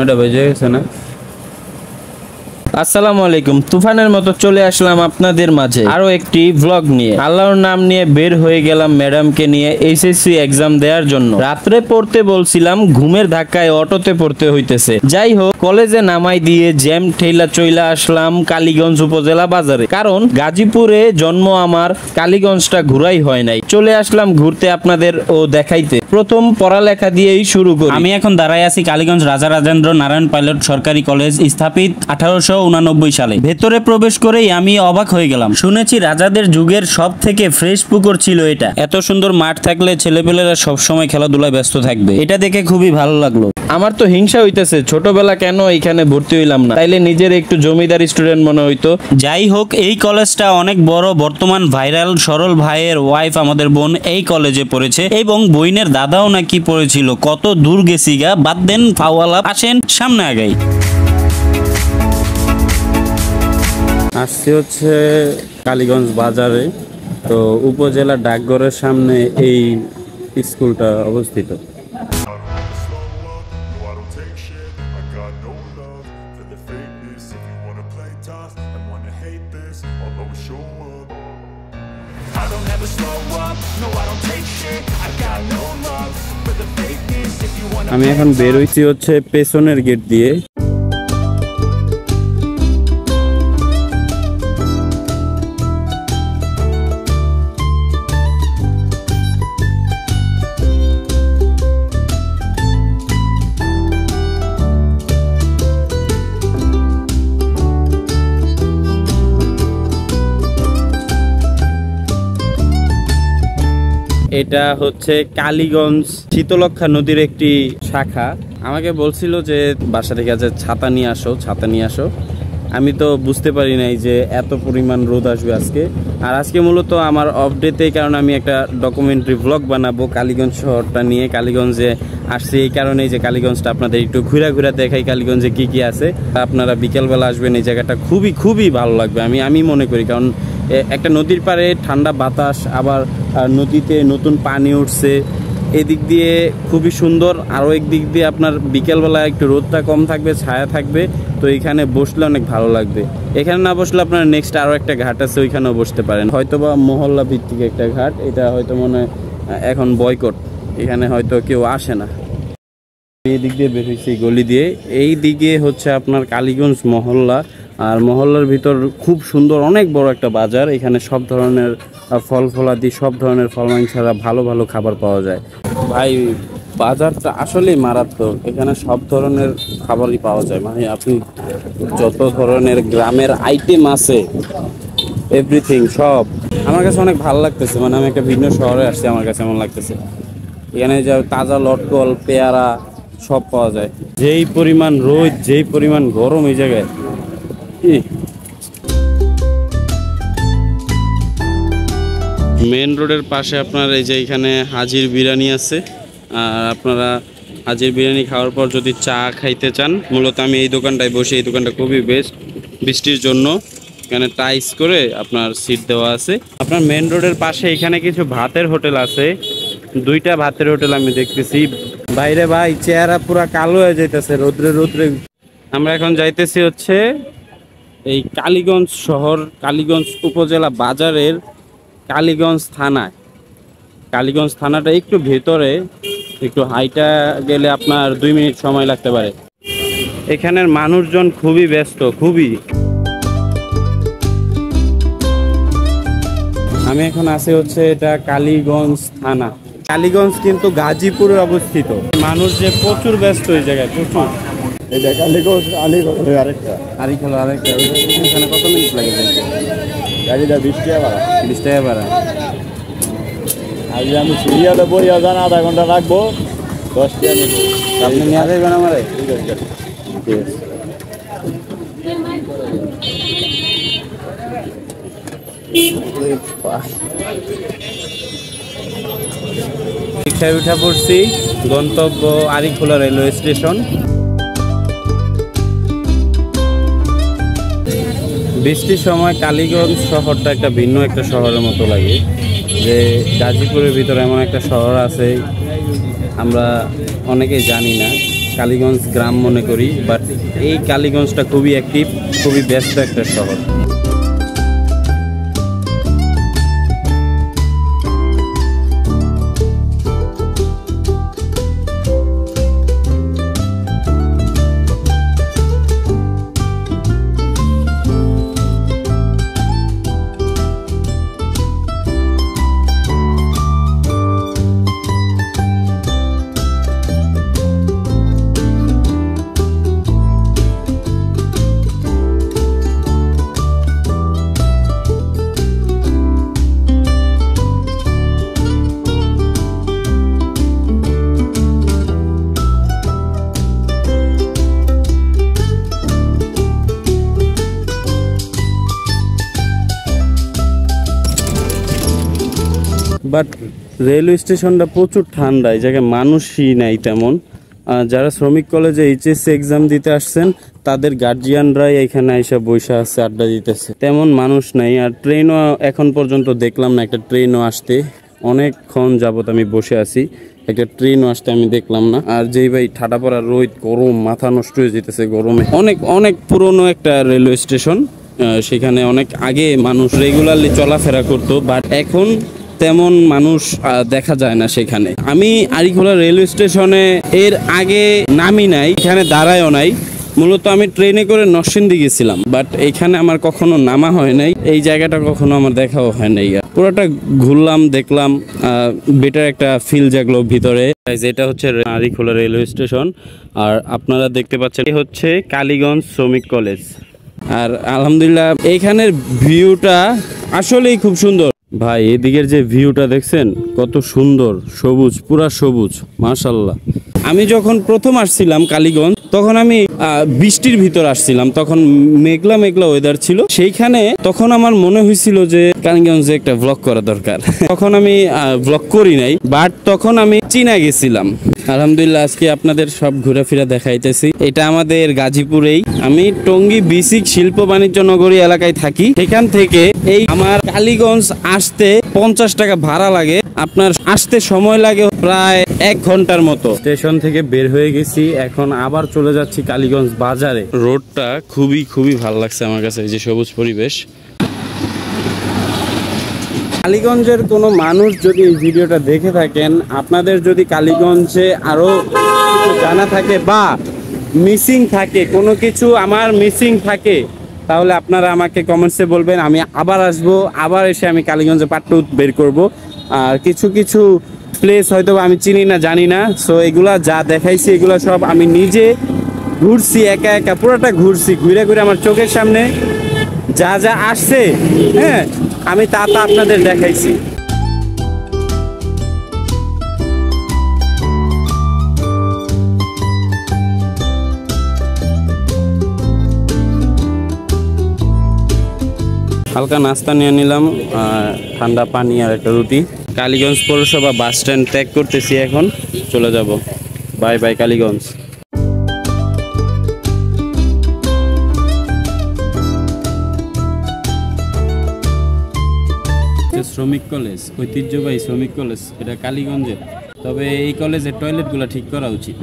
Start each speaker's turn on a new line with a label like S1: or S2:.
S1: 9টা বেজে গেছে না? আসসালামু আলাইকুম। তুফানের মতো চলে আসলাম আপনাদের মাঝে আরো একটি ভ্লগ নিয়ে। আল্লাহর নাম নিয়ে বের হয়ে গেলাম ম্যাডামকে নিয়ে এইচএসসি এক্সাম দেওয়ার জন্য। রাত্রে পড়তে বলছিলাম, ঘুমের ধাক্কায় অটোতে পড়তে হইতেছে। যাই হোক, কলেজে নামাই দিয়ে জ্যাম ঠেলা চইলা আসলাম কালীগঞ্জ উপজেলা বাজারে, কারণ গাজীপুরে জন্ম আমার, কালীগঞ্জটা ঘুরাই হয় নাই। চলে আসলাম ঘুরতে আপনাদের ও দেখাইতে। প্রথম পড়ালেখা দিয়েই শুরু করি।
S2: আমি এখন দাঁড়াই আছি কালীগঞ্জ রাজা রাজেন্দ্র নারায়ণ পাইলট সরকারি কলেজ, স্থাপিত 1889 সালে। ভেতরে প্রবেশ করেই আমি অবাক হয়ে গেলাম। শুনেছি রাজাদের যুগের সব থেকে ফ্রেশ পুকুর ছিল এটা। এত সুন্দর মাঠ থাকলে ছেলেপেলেরা সবসময় খেলাধুলায় ব্যস্ত থাকবে, এটা দেখে খুবই ভালো লাগলো।
S1: আমার তো হিংসা হইতেছে, ছোটবেলা কেন এখানে ভর্তি হইলাম না, তাইলে নিজের একটু জমিদার স্টুডেন্ট মনে হইতো।
S2: যাই হোক, এই কলেজটা অনেক বড়। বর্তমান ভাইরাল সরল ভাইয়ের ওয়াইফ, আমাদের বোন, এই কলেজে পড়েছে এবং বইনের দাদাও নাকি পড়েছিল। কত দূর গেছি গা, বাদ দেন ফাওয়ালা, আসেন সামনে আগাই।
S1: আসছি হচ্ছে কালীগঞ্জ বাজারে। তো উপজেলা ডাকঘরের সামনে এই স্কুলটা অবস্থিত। আমি এখন বের হইছি হচ্ছে পেছনের গেট দিয়ে। এটা হচ্ছে কালীগঞ্জ শীতলক্ষা নদীর একটি শাখা। আমাকে বলছিল যে বাসা থেকে যে ছাতা নিয়ে আসো। আমি তো বুঝতে পারি নাই যে এত পরিমাণ রোদ আসবে আজকে। আর আজকে মূলত আমার আপডেটে, কারণ আমি একটা ডকুমেন্টারি ভ্লগ বানাবো কালীগঞ্জ শহরটা নিয়ে। কালীগঞ্জে আসছি এই কারণেই যে কালীগঞ্জটা আপনাদের একটু ঘুরা দেখাই, কালীগঞ্জে কি কি আছে। আপনারা বিকেলবেলা আসবেন, এই জায়গাটা খুবই ভালো লাগবে আমি মনে করি। কারণ একটা নদীর পাড়ে ঠান্ডা বাতাস, আবার নদীতে নতুন পানি উঠছে, এদিক দিয়ে খুবই সুন্দর। আরও একদিক দিয়ে আপনার বিকেলবেলা একটু রোদটা কম থাকবে, ছায়া থাকবে, তো এখানে বসলে অনেক ভালো লাগবে। এখানে না বসলে আপনার নেক্সট আরও একটা ঘাট আছে, ওইখানেও বসতে পারেন। হয়তোবা মহল্লা ভিত্তিক একটা ঘাট, এটা হয়তো মনে হয় এখন বয়কট, এখানে হয়তো কেউ আসে না। এই দিক দিয়ে বের হয়েছি গলি দিয়ে। এই দিকে হচ্ছে আপনার কালীগঞ্জ মহল্লা, আর মহল্লার ভিতর খুব সুন্দর অনেক বড় একটা বাজার। এখানে সব ধরনের ফলাদি, সব ধরনের ফলমাইন ছাড়া ভালো খাবার পাওয়া যায়। ভাই, বাজারটা আসলেই মারাত্মক। এখানে সব ধরনের খাবারই পাওয়া যায়, মানে আপনি যত ধরনের গ্রামের আইটেম আছে, এভরিথিং সব। আমার কাছে অনেক ভালো লাগতেছে, মানে আমি একটা ভিন্ন শহরে আসছি, আমার কাছে এমন লাগতেছে। এখানে যা তাজা লটকল, পেয়ারা সব পাওয়া যায়। যেই পরিমাণ রোদ, যেই পরিমাণ গরম এই জায়গায়। মেন রোডের পাশে আপনার এই যে এখানে হাজির বিরিয়ানি আছে। আর আপনারা হাজির বিরিয়ানি খাওয়ার পর যদি চা খাইতে চান, মূলত আমি এই দোকানটায় বসে, এই দোকানটা খুবই বেস্ট বৃষ্টির জন্য। এখানে টাইস করে আপনার সিট দেওয়া আছে। আপনার মেন রোডের পাশে এখানে কিছু ভাতের হোটেল আছে, 2টা ভাতের হোটেল আমি দেখতেছি। বাইরে ভাই চেহারা পুরা কালো হয়ে যাইতেছে রোদ্রে। আমরা এখন যাইতেছি হচ্ছে এই কালীগঞ্জ শহর, কালীগঞ্জ উপজেলা বাজারের কালীগঞ্জ থানায়। কালীগঞ্জ থানাটা একটু ভেতরে, একটু হাইটা গেলে আপনার 2 মিনিট সময় লাগতে পারে। এখানের মানুষজন খুবই ব্যস্ত, খুবই। আমি এখন আছি হচ্ছে এটা কালীগঞ্জ থানা। কালীগঞ্জ কিন্তু গাজীপুরে অবস্থিত। মানুষ যে প্রচুর ব্যস্ত এই জায়গায়, প্রচুর।
S3: এটা কালীগঞ্জ আরেকটা।
S1: এখানে কত মিনিট লাগে?
S3: গাড়িটা 20 টাকা ভাড়া।
S1: 20 টাকা ভাড়া।
S3: আজ আমি সিরিয়ালে বইয়া যান, আধা ঘন্টা লাগবো, 10 টাকা নেব।
S1: আপনি নিয়ে যাবেন আমারে?
S3: ঠিক আছে।
S1: রিক্সায় উঠে পড়ছি, গন্তব্য আরিখোলা রেলওয়ে স্টেশন। বৃষ্টির সময় কালীগঞ্জ শহরটা একটা ভিন্ন একটা শহরের মতো লাগে, যে গাজীপুরের ভিতরে এমন একটা শহর আছে আমরা অনেকেই জানি না। কালীগঞ্জ গ্রাম মনে করি, বাট এই কালীগঞ্জটা খুবই অ্যাক্টিভ, খুবই ব্যস্ত একটা শহর। বাট রেলওয়ে স্টেশনটা প্রচুর ঠান্ডা, এই জায়গায় মানুষই নাই তেমন। যারা শ্রমিক কলেজে এইচএসসি এক্সাম দিতে আসছেন তাদের গার্জিয়ানরাই এখানে এসে বসে আছে, আড্ডা দিতেছে, তেমন মানুষ নাই। আর ট্রেনও এখন পর্যন্ত দেখলাম না, একটা ট্রেনও আসতে, অনেকক্ষণ যাবত আমি বসে আছি, একটা ট্রেনও আসতে আমি দেখলাম না। আর যেই ভাই ঠাডা পড়া রোদ, গরম, মাথা নষ্ট হয়ে যেতেছে গরমে। অনেক অনেক পুরনো একটা রেলওয়ে স্টেশন, সেখানে অনেক আগে মানুষ রেগুলারলি চলাফেরা করতো, বাট এখন তেমন মানুষ দেখা যায় না সেখানে। আমি আড়িখোলা রেলওয়ে স্টেশনে এর আগে নামি নাই, এখানে দাঁড়ায়ও নাই। মূলত আমি ট্রেনে করে নরসিংদী গেছিলাম, বাট এখানে আমার কখনো নামা হয় নাই, এই জায়গাটা কখনো আমার দেখাও হয় নাই। পুরোটা ঘুরলাম, দেখলাম, বেটার একটা ফিল জাগলো ভিতরে। এটা হচ্ছে আড়িখোলা রেলওয়ে স্টেশন, আর আপনারা দেখতে পাচ্ছেন এই হচ্ছে কালীগঞ্জ শ্রমিক কলেজ। আর আলহামদুলিল্লাহ এইখানের ভিউটা আসলেই খুব সুন্দর ভাই। এদিকের যে ভিউটা দেখছেন কত সুন্দর, সবুজ, পুরা সবুজ, মাশাআল্লাহ। আমি যখন প্রথম আসছিলাম কালীগঞ্জ, তখন আমি বৃষ্টির ভিতর আসছিলাম, তখন মেঘলা মেঘলা ওয়েদার ছিল সেইখানে। তখন আমার মনে হয়েছিল যে কালীগঞ্জে একটা ব্লগ করা দরকার। তখন আমি ব্লগ করি নাই, বাট তখন আমি চীনা গেছিলাম। আলহামদুলিল্লাহ আজকে আপনাদের সব ঘোরাফেরা দেখাইতেছি। এটা আমাদের গাজীপুরেই, আমি টঙ্গী বিসিক শিল্প বাণিজ্য নগরী এলাকায় থাকি। এখান থেকে এই আমার কালীগঞ্জ আসতে 50 টাকা ভাড়া লাগে, আপনার আসতে সময় লাগে প্রায় 1 ঘন্টার মতো। স্টেশন থেকে বের হয়ে গেছি, এখন আবার চলে যাচ্ছি কালীগঞ্জ বাজারে। রোডটা খুবই খুবই ভালো লাগছে আমার কাছে, এই যে সবুজ পরিবেশ। কালীগঞ্জের কোনো মানুষ যদি এই ভিডিওটা দেখে থাকেন, আপনাদের যদি কালীগঞ্জে আরো কিছু জানা থাকে বা মিসিং থাকে, কোনো কিছু আমার মিসিং থাকে, তাহলে আপনারা আমাকে কমেন্টসে বলবেন, আমি আবার আসবো, আবার এসে আমি কালীগঞ্জে পার্ট 2 বের করব। আর কিছু কিছু প্লেস হয়তো আমি চিনি না, জানি না, সো এগুলা যা দেখাইছি এগুলা সব আমি নিজে ঘুরছি, একা একা পুরোটা ঘুরছি, ঘুরে ঘুরে আমার চোখের সামনে যা যা আসছে, হ্যাঁ, আমি তা আপনাদের দেখাইছি। হালকা নাস্তা নিয়ে নিলাম, ঠান্ডা পানি আর একটা রুটি। কালীগঞ্জ পৌরসভা বাস স্ট্যান্ড ত্যাগ করতেছি, এখন চলে যাব। Bye bye Kaliganj. শ্রমিক কলেজ, ঐতিহ্যবাহী শ্রমিক কলেজ, এটা কালীগঞ্জের। তবে এই কলেজের টয়লেটগুলো ঠিক করা উচিত।